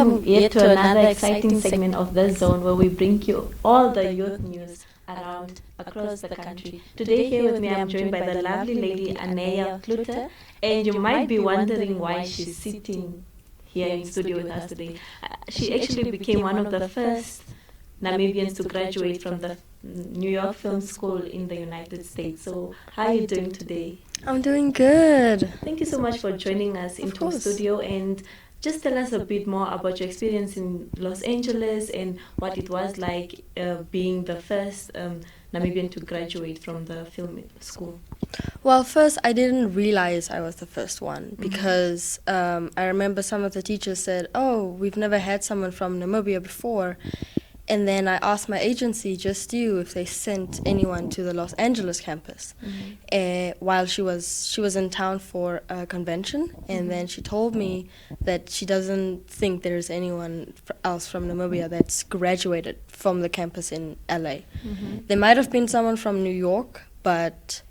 Welcome yet to another exciting segment of The Zone where we bring you all the youth news around across the country. Today here with me I'm joined by the lovely lady Anya Cloete, and you might be wondering why she's sitting here in studio with us today. She actually became one of the first Namibians to graduate from the New York Film School in the United States. So how are you doing today? I'm doing good. Thank you so much for joining us into the studio, and just tell us a bit more about your experience in Los Angeles and what it was like being the first Namibian to graduate from the film school. Well, first, I didn't realize I was the first one because I remember some of the teachers said, "Oh, we've never had someone from Namibia before." And then I asked my agency, Just You, if they sent anyone to the Los Angeles campus while she was in town for a convention. And then she told me that she doesn't think there's anyone else from Namibia that's graduated from the campus in LA. There might have been someone from New York, but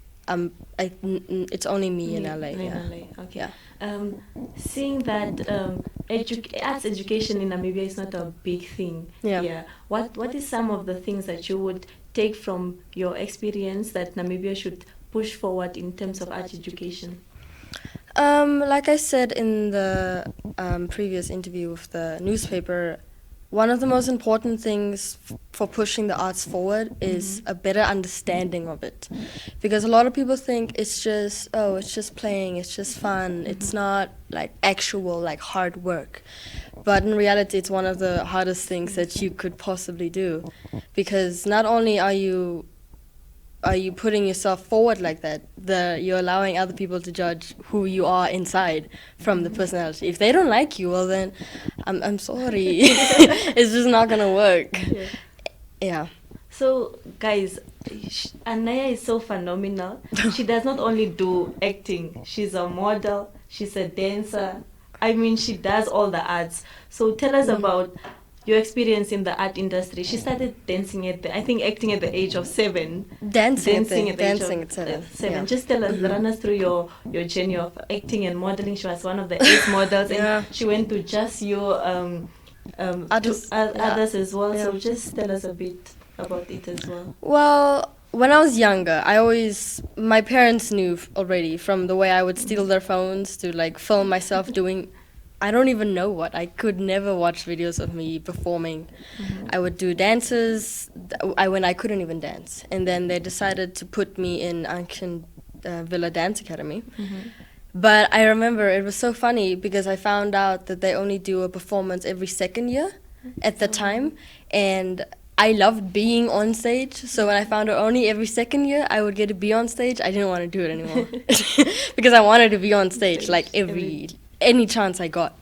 it's only me in LA. Okay. Yeah. Seeing that arts education in Namibia is not a big thing. Yeah. What is some of the things that you would take from your experience that Namibia should push forward in terms of art education? Like I said in the previous interview with the newspaper, one of the most important things for pushing the arts forward is a better understanding of it. Because a lot of people think it's just playing, it's just fun, it's not like actual like hard work. But in reality, it's one of the hardest things that you could possibly do. Because not only are you putting yourself forward like that, you're allowing other people to judge who you are inside from the personality. If they don't like you, well then, I'm sorry. It's just not gonna work. Yeah. So guys, Anaya is so phenomenal. She does not only do acting, she's a model, she's a dancer. I mean, she does all the arts. So tell us about your experience in the art industry. She started dancing acting at the age of 7. Dancing at 7. Yeah. Just tell us, run us through your journey of acting and modeling. She was one of the 8 models, and she went to Just You, others as well. Yeah. So just tell us a bit about it as well. Well, when I was younger, my parents knew already from the way I would steal their phones to like film myself doing I don't even know what. I could never watch videos of me performing. I would do dances when I couldn't even dance. And then they decided to put me in Ancient Villa Dance Academy. But I remember it was so funny because I found out that they only do a performance every second year at the time. And I loved being on stage. So when I found out only every second year I would get to be on stage, I didn't want to do it anymore. Because I wanted to be on stage like any chance I got.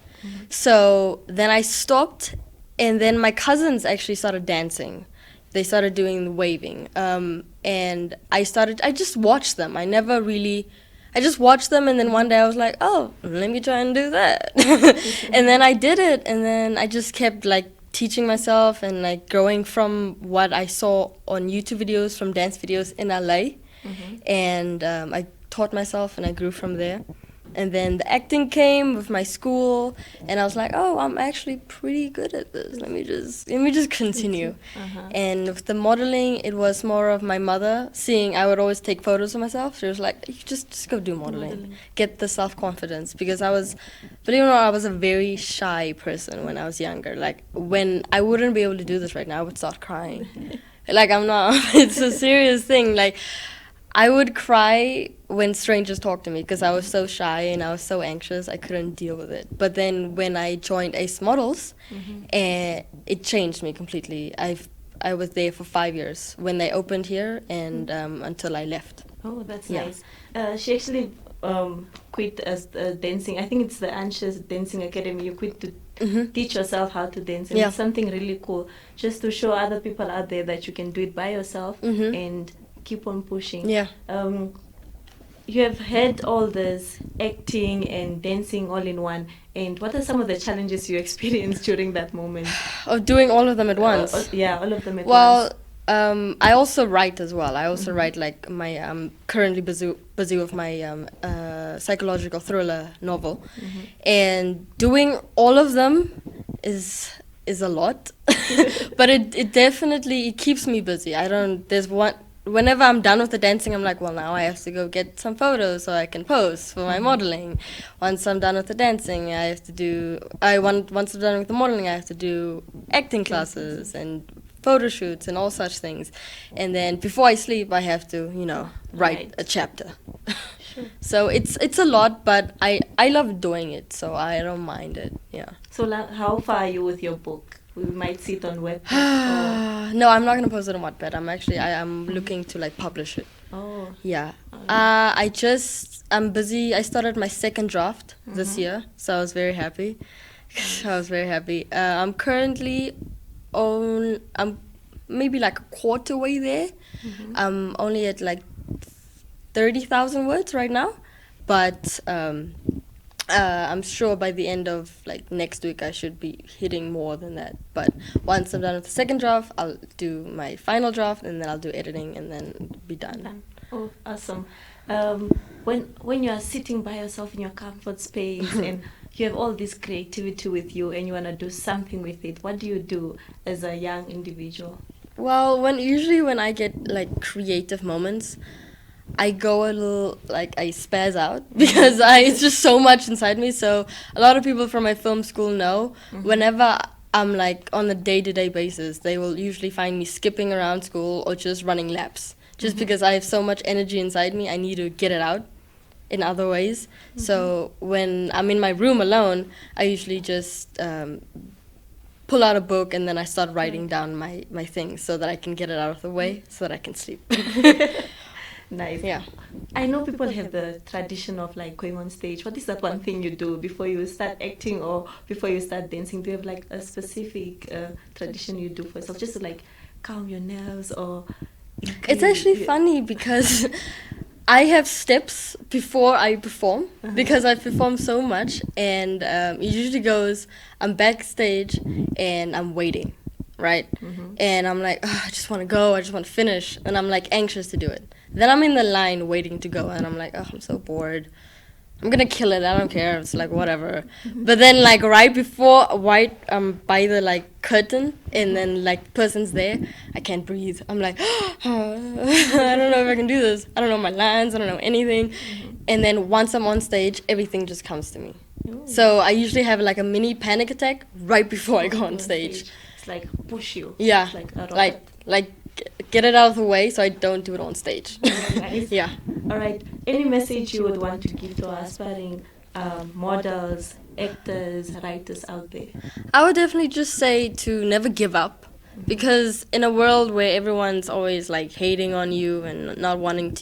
So then I stopped, and then my cousins actually started dancing. They started doing the waving, and I just watched them. I just watched them, and then one day I was like, oh, let me try and do that. And then I did it, and then I just kept like teaching myself and like growing from what I saw on YouTube videos, from dance videos in LA, and I taught myself and I grew from there. And then the acting came with my school, and I was like, oh, I'm actually pretty good at this. Let me just continue. And with the modeling, it was more of my mother seeing I would always take photos of myself. She was like, you just go do modeling. Get the self-confidence. Because believe it or not, I was a very shy person when I was younger. Like, when I wouldn't be able to do this right now, I would start crying. Like, I'm not, it's a serious thing. Like, I would cry when strangers talked to me because I was so shy and I was so anxious. I couldn't deal with it. But then when I joined Ace Models, it changed me completely. I was there for 5 years when they opened here and until I left. Oh, that's nice. She actually quit as dancing. I think it's the Anxious Dancing Academy. You quit to teach yourself how to dance. And it's something really cool. Just to show other people out there that you can do it by yourself and keep on pushing. You have had all this acting and dancing all in one, and what are some of the challenges you experienced during that moment? Of doing all of them at once? All of them at once. Well, I also write as well. I also write like my currently busy with my psychological thriller novel, and doing all of them is a lot, but it definitely it keeps me busy. I don't. There's one. Whenever I'm done with the dancing, I'm like, well, now I have to go get some photos so I can post for my modeling. Once I'm done with the dancing, I have to do. Once I'm done with the modeling, I have to do acting classes and photo shoots and all such things. And then before I sleep, I have to, write a chapter. Sure. So it's a lot, but I love doing it, so I don't mind it. Yeah. So how far are you with your book? We might see it on Wattpad. No, I'm not gonna post it on Wattpad. I'm looking to like publish it. Oh. Yeah. I'm busy. I started my second draft this year, so I was very happy. I was very happy. I'm currently I'm maybe like a quarter way there. I'm only at like 30,000 words right now, but I'm sure by the end of like next week I should be hitting more than that. But once I'm done with the second draft, I'll do my final draft, and then I'll do editing, and then be done. Oh, awesome. When you are sitting by yourself in your comfort space and you have all this creativity with you and you want to do something with it, what do you do as a young individual? Well, usually when I get like creative moments, I go a little, like, I spaz out because it's just so much inside me. So a lot of people from my film school know whenever I'm like on a day-to-day basis, they will usually find me skipping around school or just running laps. Just because I have so much energy inside me, I need to get it out in other ways. So when I'm in my room alone, I usually just pull out a book and then I start writing down my things so that I can get it out of the way so that I can sleep. Nice. Yeah. I know people have the tradition of like going on stage. What is that one thing you do before you start acting or before you start dancing? Do you have like a specific tradition you do for yourself just to like calm your nerves or? It's actually funny because I have steps before I perform because I perform so much, and it usually goes, I'm backstage and I'm waiting, right? And I'm like, I just want to go, I just want to finish, and I'm like anxious to do it. Then I'm in the line waiting to go, and I'm like, I'm so bored. I'm gonna kill it. I don't care. It's like whatever. But then like right by the like curtain, and then like person's there, I can't breathe. I'm like, I don't know if I can do this. I don't know my lines. I don't know anything. And then once I'm on stage, everything just comes to me. So I usually have like a mini panic attack right before I go on stage. It's like push you. Yeah, It's like get it out of the way so I don't do it on stage. Nice. Yeah. All right. Any message you would want to give to our aspiring models, actors, writers out there? I would definitely just say to never give up, because in a world where everyone's always like hating on you and not wanting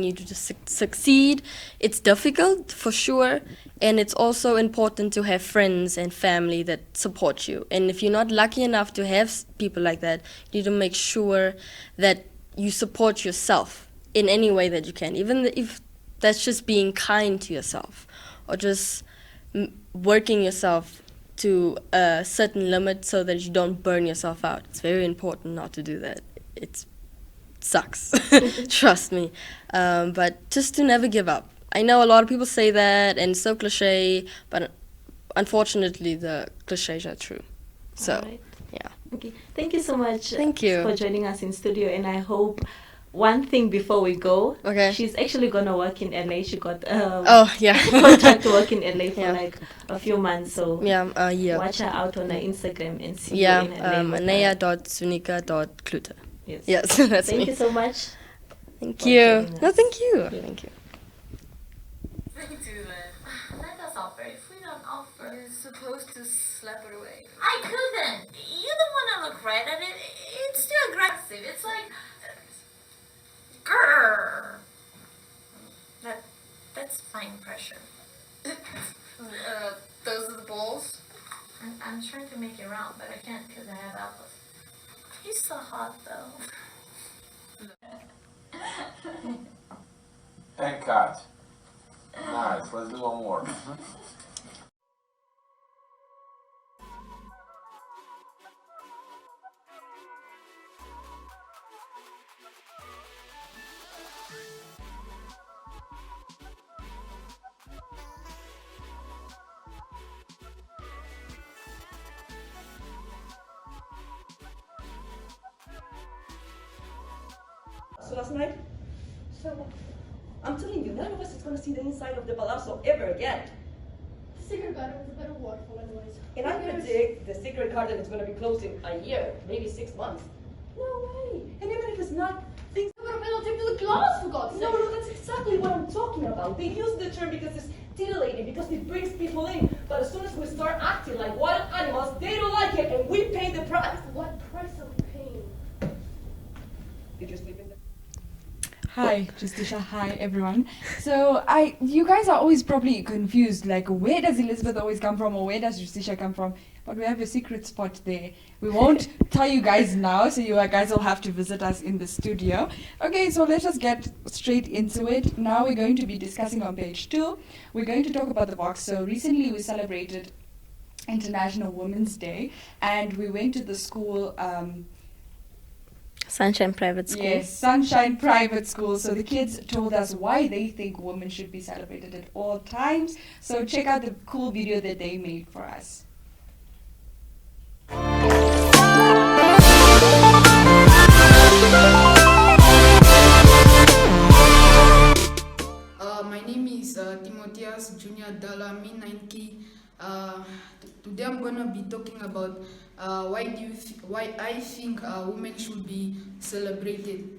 you to just succeed, it's difficult for sure, and it's also important to have friends and family that support you. And if you're not lucky enough to have people like that, you need to make sure that you support yourself in any way that you can, even if that's just being kind to yourself or just working yourself to a certain limit so that you don't burn yourself out. It's very important not to do that. It sucks, trust me. But just to never give up. I know a lot of people say that and it's so cliche, but unfortunately the cliches are true. So, right. Yeah. Okay. Thank you so much. Thank you for joining us in studio, and I hope one thing before we go. Okay. She's actually gonna work in LA. She got contract to work in LA for like a few months. So watch her out on her Instagram and see you in LA. Anya.sunika.Cloete. Yes. That's Thank me. you so much. Thank you. No, thank you. Thank you. We do it. Let us offer. If we don't offer, you're supposed to slap it away. I couldn't. You don't want to look right at it. It's too aggressive. It's like, grrr. That's fine pressure. Those are the balls. I'm trying to make it round, but I can't because I have apples. He's so hot though. And cut. Nice, let's do one more. palazzo last night. So, I'm telling you, none of us is going to see the inside of the palazzo ever again. The secret garden is a better waterfall anyways. And I predict the secret garden is going to be closed in a year, maybe 6 months. No way. And even if it's not, things... But I'll take to the glass, for God's sake. No, that's exactly what I'm talking about. They use the term because it's titillating, because it brings people in. But as soon as we start acting like wild animals, they don't like it, and we pay the price. What price are we paying? Did you sleep in there? Hi, Justisha. Hi, everyone. So, you guys are always probably confused, like, where does Elizabeth always come from, or where does Justisha come from? But we have a secret spot there. We won't tell you guys now, so you guys will have to visit us in the studio. Okay, so let's just get straight into it. Now we're going to be discussing on page 2. We're going to talk about the box. So recently we celebrated International Women's Day, and we went to the school... Sunshine Private School. Yes, Sunshine Private School. So the kids told us why they think women should be celebrated at all times. So check out the cool video that they made for us. My name is Timotheus Junior Dalami 9K. Today I'm gonna be talking about why I think women should be celebrated.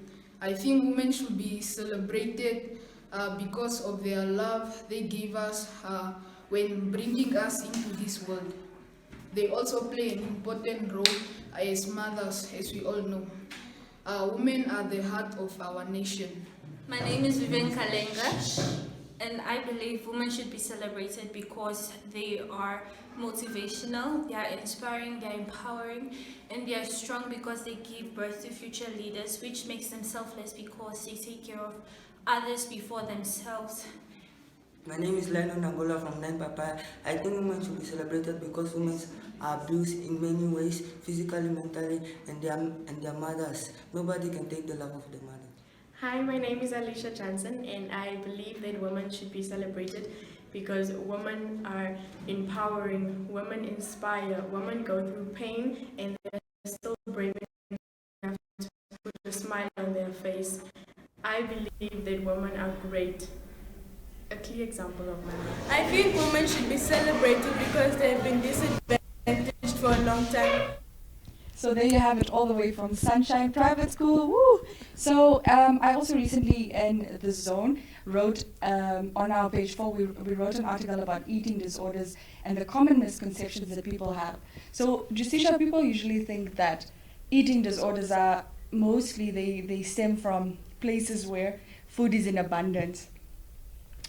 I think women should be celebrated because of their love they gave us when bringing us into this world. They also play an important role as mothers, as we all know. Women are the heart of our nation. My name is Vivian Kalenga, and I believe women should be celebrated because they are motivational, they are inspiring, they are empowering, and they are strong because they give birth to future leaders, which makes them selfless because they take care of others before themselves. My name is Lionel Nangola from Nine Papa. I think women should be celebrated because women are abused in many ways, physically, mentally, and their mothers. Nobody can take the love of the mother. Hi, my name is Alicia Johnson, and I believe that women should be celebrated because women are empowering, women inspire, women go through pain, and they're still brave enough to put a smile on their face. I believe that women are great. A clear example of my life. I think women should be celebrated because they've been disadvantaged for a long time. So there you have it, all the way from Sunshine Private School. Woo! So I also recently in the Zone wrote on our page 4, we wrote an article about eating disorders and the common misconceptions that people have. So Justisha, people usually think that eating disorders are mostly, they stem from places where food is in abundance,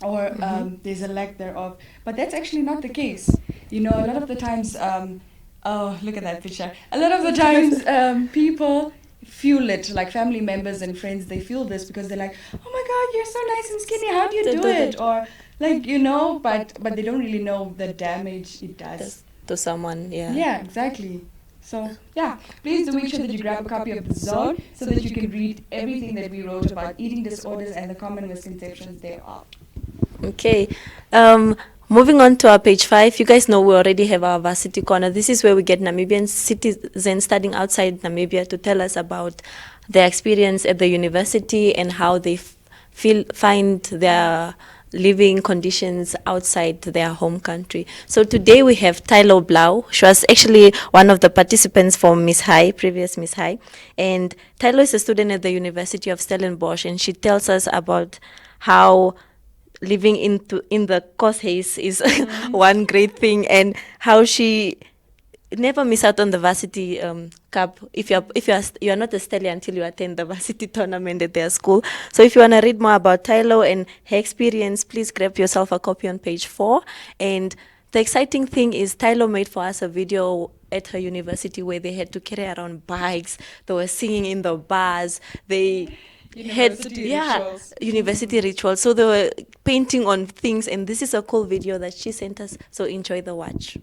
or there's a lack thereof. But that's actually not the case. You know, a lot of the times, oh, look at that picture. A lot of the times, people fuel it, like family members and friends, they feel this because they're like, oh my God, you're so nice and skinny, how do you do it? Or like, you know, but they don't really know the damage it does. To someone, yeah. Yeah, exactly. So, yeah, please do make sure that you grab a copy of The Zone so that you can read everything that we wrote about eating disorders and the common misconceptions thereof. Okay. Moving on to our page 5, you guys know we already have our varsity corner. This is where we get Namibian citizens studying outside Namibia to tell us about their experience at the university and how they find their living conditions outside their home country. So today we have Tylo Blau. She was actually one of the participants from Miss High, previous Miss High. And Tylo is a student at the University of Stellenbosch, and she tells us about how living in the Koshuis is one great thing, and how she never miss out on the varsity cup. If you're not a Stelly until you attend the varsity tournament at their school. So if you want to read more about Tylo and her experience, please grab yourself a copy on page 4. And the exciting thing is Tylo made for us a video at her university where they had to carry around bikes. They were singing in the bars. They university rituals. So they were painting on things, and this is a cool video that she sent us. So enjoy the watch.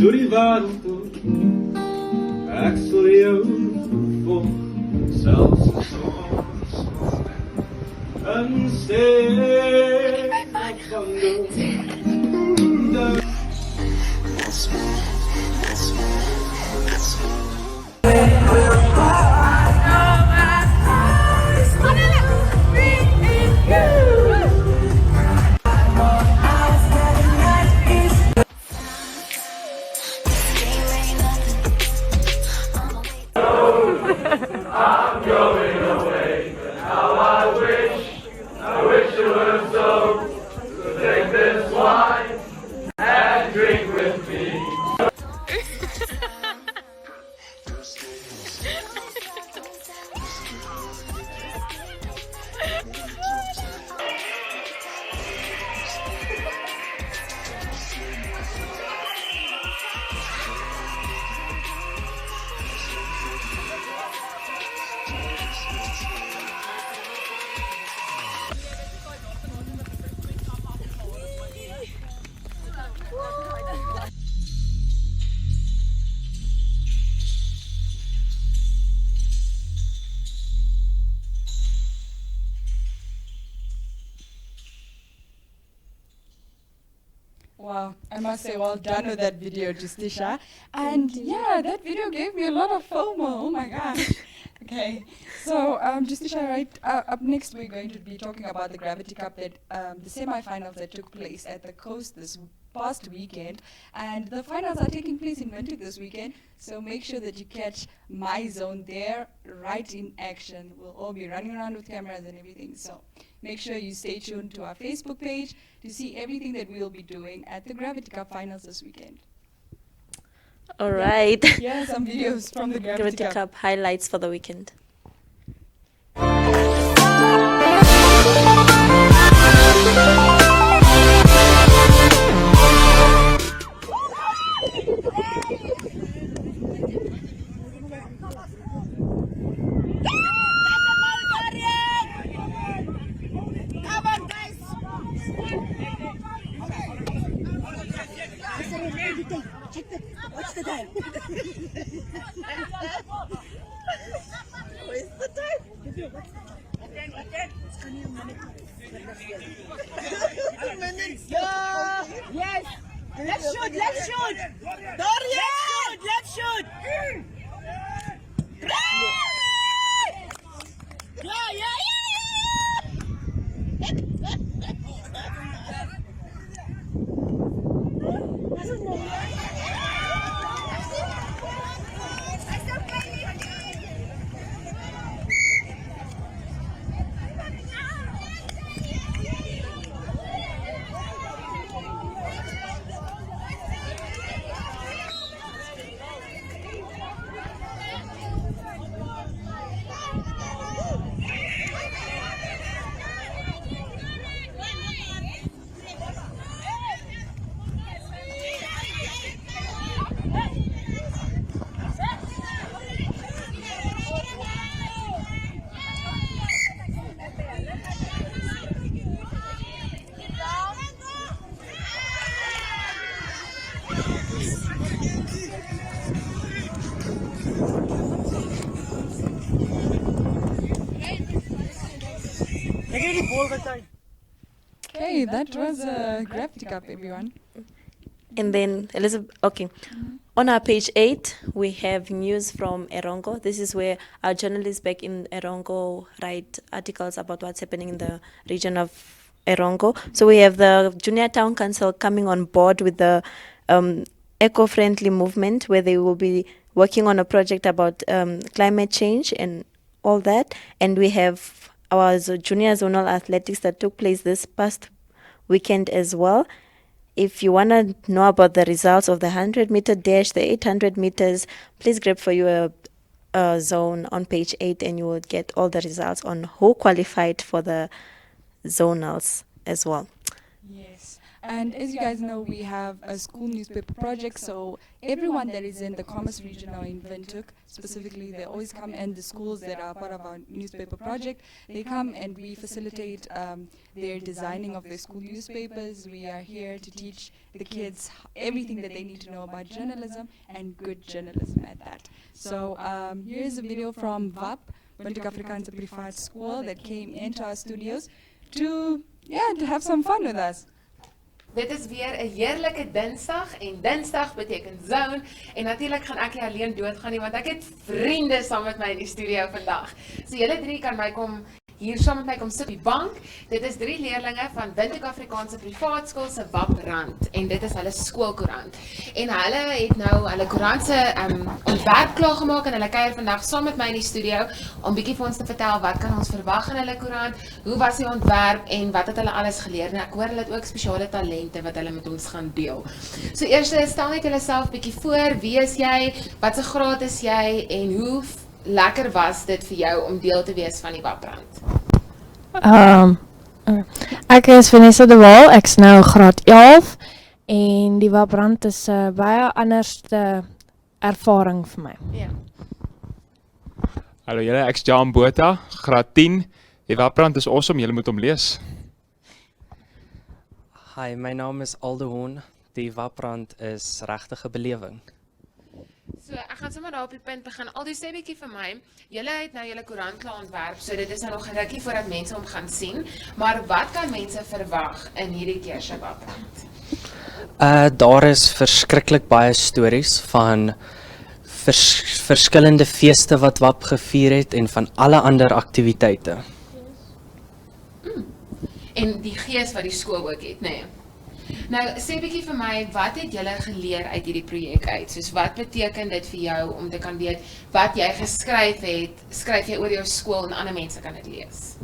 Derivato, actually for self-source and stay I'm going away, but how I wish it were so. So take this wine and drink with me. Wow, I must say well done with that video, Justisha. And yeah, that video gave me a lot of FOMO. Oh my gosh. Okay, so Justisha, right, up next we're going to be talking about the Gravity Cup, that the semi-finals that took place at the coast this past weekend, and the finals are taking place in Windhoek this weekend, so make sure that you catch MyZone there, right in action. We'll all be running around with cameras and everything, so make sure you stay tuned to our Facebook page to see everything that we'll be doing at the Gravity Cup finals this weekend. All right. Yeah, some videos from the Gravity Cup highlights for the weekend. What's the time? Where's the time? Yes! Let's shoot! Let's shoot! Dorian! Let's shoot! Yeah, yeah, yeah! Okay, that was a Gravity Cup, everyone. And then, Elizabeth, okay. On our page 8, we have news from Erongo. This is where our journalists back in Erongo write articles about what's happening in the region of Erongo. So we have the Junior Town Council coming on board with the eco-friendly movement where they will be working on a project about climate change and all that. And we have our junior zonal athletics that took place this past weekend as well. If you want to know about the results of the 100-meter dash, the 800 meters, please grab for you a zone on page 8 and you will get all the results on who qualified for the zonals as well. Yes. And as you guys know, we have a school newspaper project, so everyone that is in the Commerce region or in Windhoek, specifically, they always come, and the schools that are part of our newspaper project, they come and we facilitate their designing of their school newspapers. We are here to teach the kids everything that they need to know about journalism and good journalism at that. So here's a video from VAP, Windhoek Afrikaanse Privaat School, that came into our studios to have some fun with us. Dit is weer 'n heerlike Dinsdag en Dinsdag beteken zone en natuurlik gaan ek nie alleen doodgaan nie want ek het vriende saam met my in die studio vandag. So julle drie kan my kom hier saam met my kom sit op die bank. Dit is 3 leerlinge van Windhoek Afrikaanse Privaat Skool se WAP-rand en dit is hulle skoolkoerant. En hulle het nou hulle koerant se ontwerp klaar gemaak en hulle kuier vandag saam met my in die studio om bietjie vir ons te vertel wat kan ons verwag in hulle koerant, hoe was die ontwerp en wat het hulle alles geleer. En ek hoor hulle het ook spesiale talente wat hulle met ons gaan deel. So eers stel net jouself bietjie voor, wie is jy, wat se graad is jy en hoe lekker was dit vir jou om deel te wees van die WAP-rand? Ek is Vanessa de Waal, ek is nou graad 11 en die WAP-rand is baie anderste ervaring vir my. Ja. Hallo julle, ek is Jan Botha, graad 10. Die WAP-rand is awesome, julle moet hom lees. Hi, my naam is Aldo Hoon. Die WAP-rand is regtig 'n belewing. So, ek gaan sommer daar op die punt begin. Aldo, sê bietjie vir my, julle het nou julle koerant klaar ontwerp, so dit is nou nog 'n rukkie voordat mense hom gaan sien, maar wat kan mense verwag in hierdie keer se WAP-rand? Daar is verskriklik baie stories van verskillende feeste wat WAP gevier het en van alle ander aktiwiteite. En die gees wat die skool ook het, nee. Nou, sê bietjie vir my, wat het julle geleer uit hierdie projek uit? Soos wat beteken dit vir jou om te kan weet wat jy geskryf het, skryf jy oor jou skool en ander mense kan dit lees?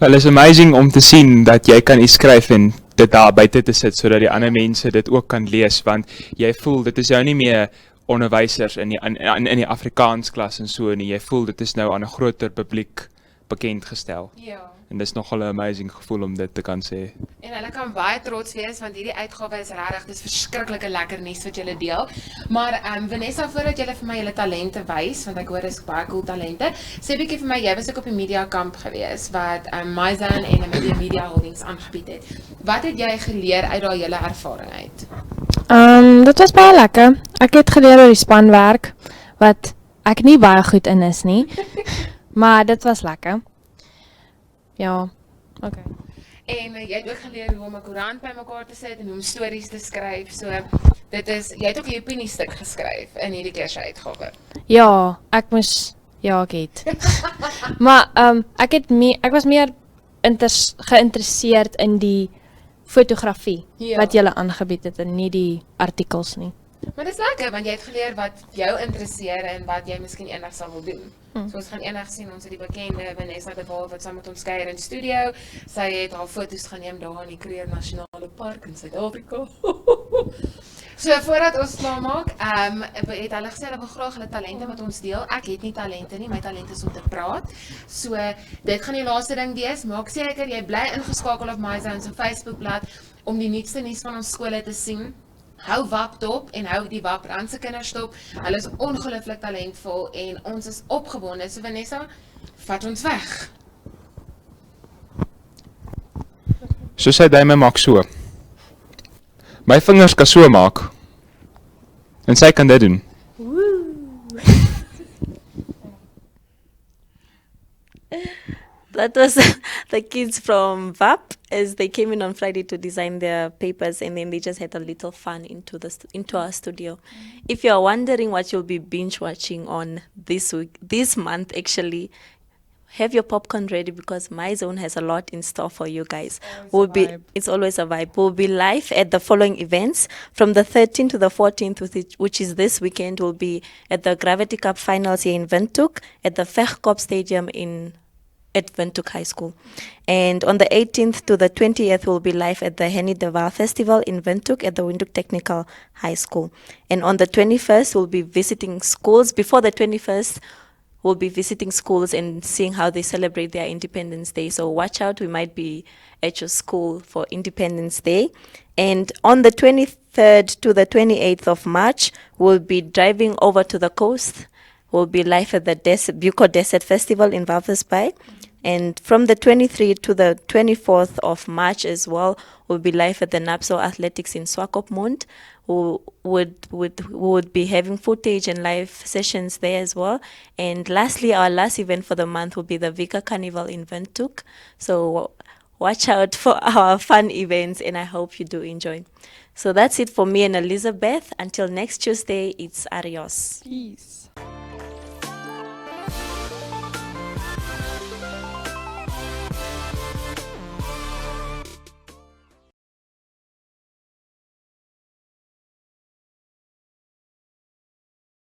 Well, it's amazing om te sien dat jy kan iets skryf en dit daar buite te sit sodat die ander mense dit ook kan lees, want jy voel dit is jou nie meer onderwysers in die Afrikaans klas en so nie. Jy voel dit is nou aan 'n groter publiek bekend gestel. Ja. En dis nogal 'n amazing gevoel om dit te kan sê. En hulle kan baie trots wees want hierdie uitgawe is regtig, dis verskriklike lekker nuus wat julle deel. Maar Vanessa, voordat julle vir my julle talente wys, want ek hoor dis baie cool talente, sê bietjie vir my, jy was ook op die media kamp gewees wat MyZone en Namibian Media Holdings aangebied het. Wat het jy geleer uit daai hele ervaring uit? Dit was baie lekker. Ek het geleer oor die spanwerk wat ek nie baie goed in is nie. Maar dit was lekker. Ja, okay. En jy het ook geleer hoe om 'n koerant bymekaar te sit en hoe om stories te skryf. So dit is jy het ook 'n opiniestuk geskryf in hierdie keer se uitgawe. Ja, ek het. Maar ek was meer geïnteresseerd in die fotografie wat julle aangebied het en nie die artikels nie. Maar dis lekker want jy het geleer wat jou interesseer en wat jy miskien eendag sal wil doen. So ons gaan eendag sien, ons het die bekende Vanessa de Waal wat saam met ons kuier in studio. Sy het haar foto's geneem daar in die Kruger Nasionale Park in Suid-Afrika. So voordat ons klaar maak, het hulle gesê hulle wil graag hulle talente met ons deel. Ek het nie talente nie, my talent is om te praat. So dit gaan die laaste ding wees. Maak seker jy bly ingeskakel op MyZone se Facebookblad om die nuutste nuus van ons skole te sien. Hou WAP dop en hou die WAP-rand se kinders dop. Hulle is ongelooflik talentvol en ons is opgewonde. So Vanessa, vat ons weg. So sy duime maak so. My vingers kan so maak. En sy kan dit doen. That was the kids from VAP as they came in on Friday to design their papers, and then they just had a little fun into our studio. If you're wondering what you'll be binge watching on this month, actually, have your popcorn ready because MyZone has a lot in store for you guys. It's always a vibe. We'll be live at the following events from the 13th to the 14th, which is this weekend. We'll be at the Gravity Cup finals here in Windhoek, at the Vegkop Stadium at Windhoek High School. And on the 18th to the 20th, we'll be live at the Henny de Waal Festival in Windhoek at the Windhoek Technical High School. And on the 21st, we'll be visiting schools. Before the 21st, we'll be visiting schools and seeing how they celebrate their Independence Day. So watch out, we might be at your school for Independence Day. And on the 23rd to the 28th of March, we'll be driving over to the coast. We'll be live at the Bucco Desert Festival in Walvis Bay. And from the 23rd to the 24th of March as well, we'll be live at the NAPSO Athletics in Swakopmund. Who would be having footage and live sessions there as well. And lastly, our last event for the month will be the Vika Carnival in Windhoek. So watch out for our fun events, and I hope you do enjoy. So that's it for me and Elizabeth. Until next Tuesday, it's adios. Peace.